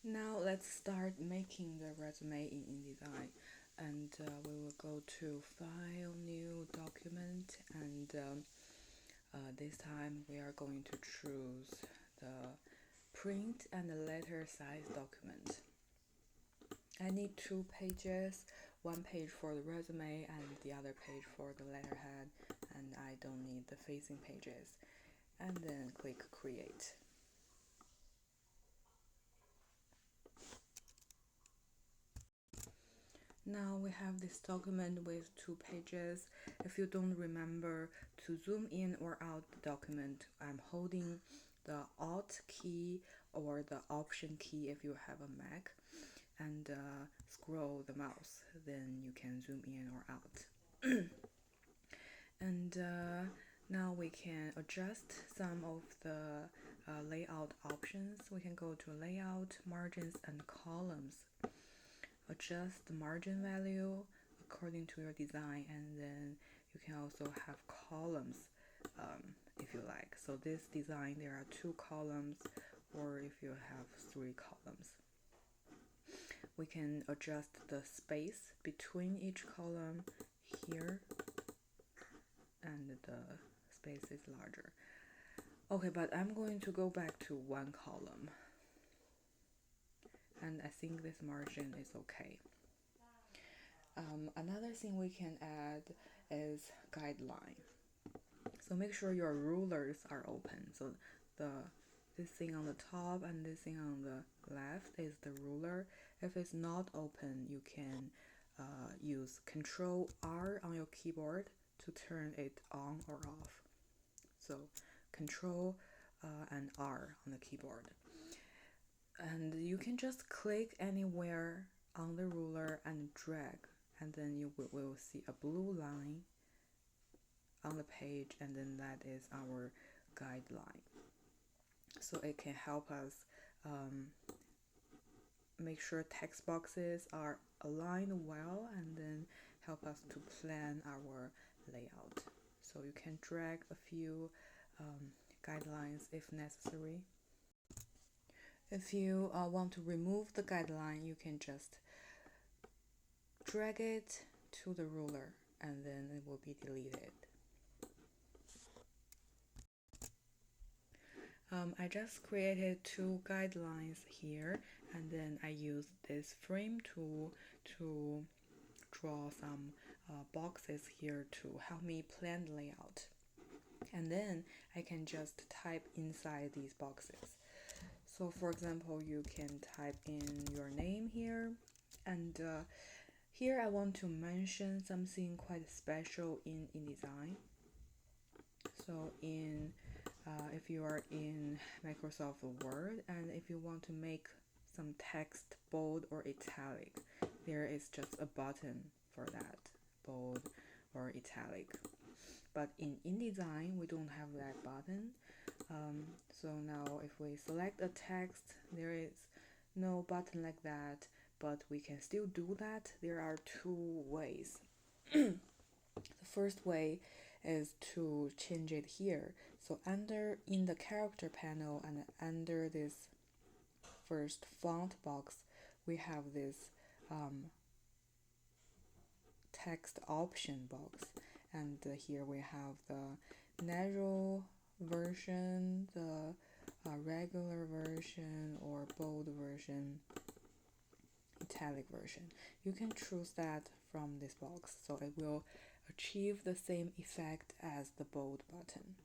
Now let's start making the resume in InDesign, and we will go to File, New Document, and this time we are going to choose the print and the letter size document. I need 2 pages, one page for the resume and the other page for the letterhead, and I don't need the facing pages. And then click Create. Now we have this document with 2 pages. If you don't remember to zoom in or out the document, I'm holding the Alt key or the Option key if you have a Mac, and scroll the mouse, then you can zoom in or out. And now we can adjust some of the layout options. We can go to Layout, Margins, and Columns. Adjust the margin value according to your design, and then you can also have columns if you like. So this design, there are 2 columns, or if you have 3 columns. We can adjust the space between each column here, and the space is larger. Okay, but I'm going to go back to 1 column, and I think this margin is okay. Another thing we can add is guideline. So make sure your rulers are open. So this thing on the top and this thing on the left is the ruler. If it's not open, you can use Control R on your keyboard to turn it on or off. So Control and R on the keyboard. And you can just click anywhere on the ruler and drag, and then you will see a blue line on the page, and then that is our guideline. So it can help us make sure text boxes are aligned well, and then help us to plan our layout. So you can drag a few guidelines if necessary. If you want to remove the guideline, you can just drag it to the ruler, and then it will be deleted. I just created 2 guidelines here, and then I used this frame tool to draw some boxes here to help me plan the layout. And then I can just type inside these boxes. So for example, you can type in your name here, and here I want to mention something quite special in InDesign. So if you are in Microsoft Word, and if you want to make some text bold or italic, there is just a button for that, bold or italic. But in InDesign, we don't have that button. So now if we select a text, there is no button like that, but we can still do that. There are 2 ways. The first way is to change it here. So in the character panel and under this first font box, we have this text option box, and here we have the natural version, the regular version, or bold version, italic version. You can choose that from this box, so it will achieve the same effect as the bold button.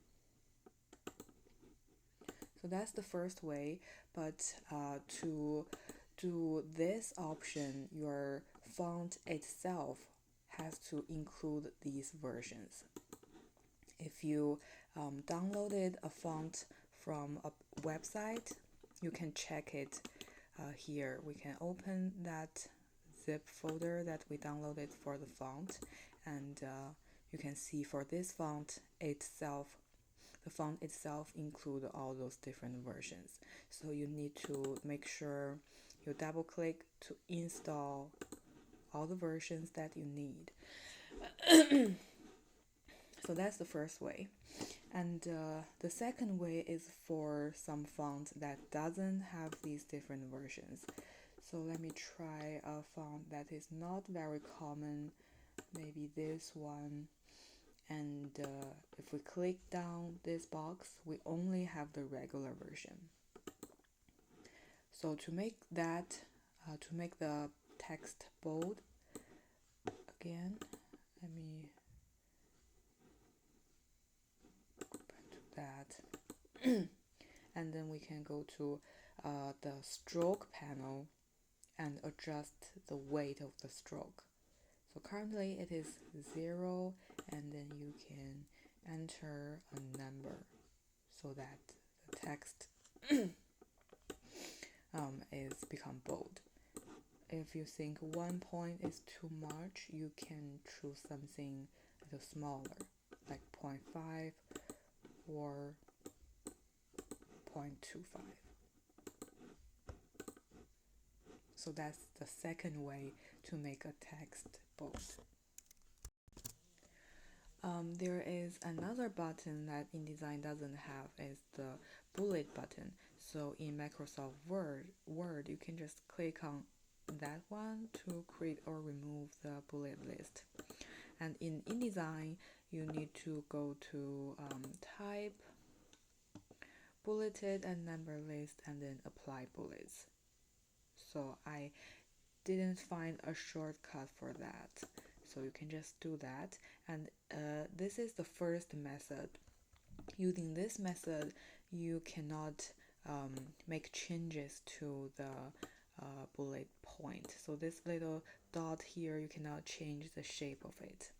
So that's the first way, but to do this option, your font itself has to include these versions. If you downloaded a font from a website, you can check it here. We can open that zip folder that we downloaded for the font, and you can see for this font itself, the font itself include all those different versions. So you need to make sure you double click to install all the versions that you need. So that's the first way. And the second way is for some font that doesn't have these different versions. So let me try a font that is not very common, maybe this one. And if we click down this box, we only have the regular version. So to make that, to make the text bold, again, let me go back to that. And then we can go to the stroke panel and adjust the weight of the stroke. So currently it is 0, and then you can enter a number so that the text is become bold. If you think 1 point is too much, you can choose something a little smaller, like 0.5 or 0.25. So that's the second way to make a text bold. There is another button that InDesign doesn't have, is the bullet button. So in Microsoft Word, you can just click on that one to create or remove the bullet list. And in InDesign, you need to go to Type, Bulleted and Number List, and then Apply Bullets. So I didn't find a shortcut for that, so you can just do that. And this is the first method. Using this method, you cannot make changes to the bullet point. So this little dot here, you cannot change the shape of it.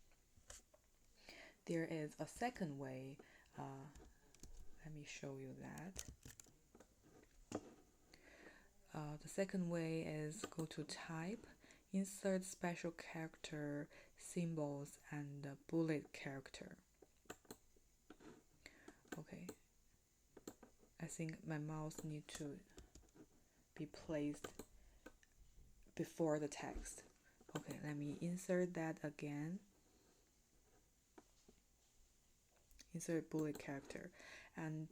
There is a second way. Let me show you that. The second way is go to Type, insert special character, symbols, and bullet character. Okay, I think my mouse needs to be placed before the text. Okay, let me insert that again. Insert bullet character, and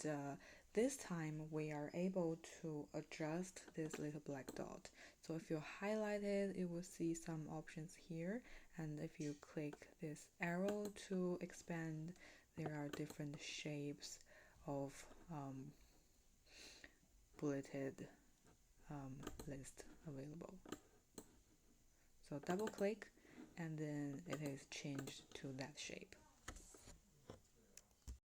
this time we are able to adjust this little black dot. So if you highlight it, you will see some options here, and if you click this arrow to expand, there are different shapes of bulleted list available. So double click, and then it is changed to that shape.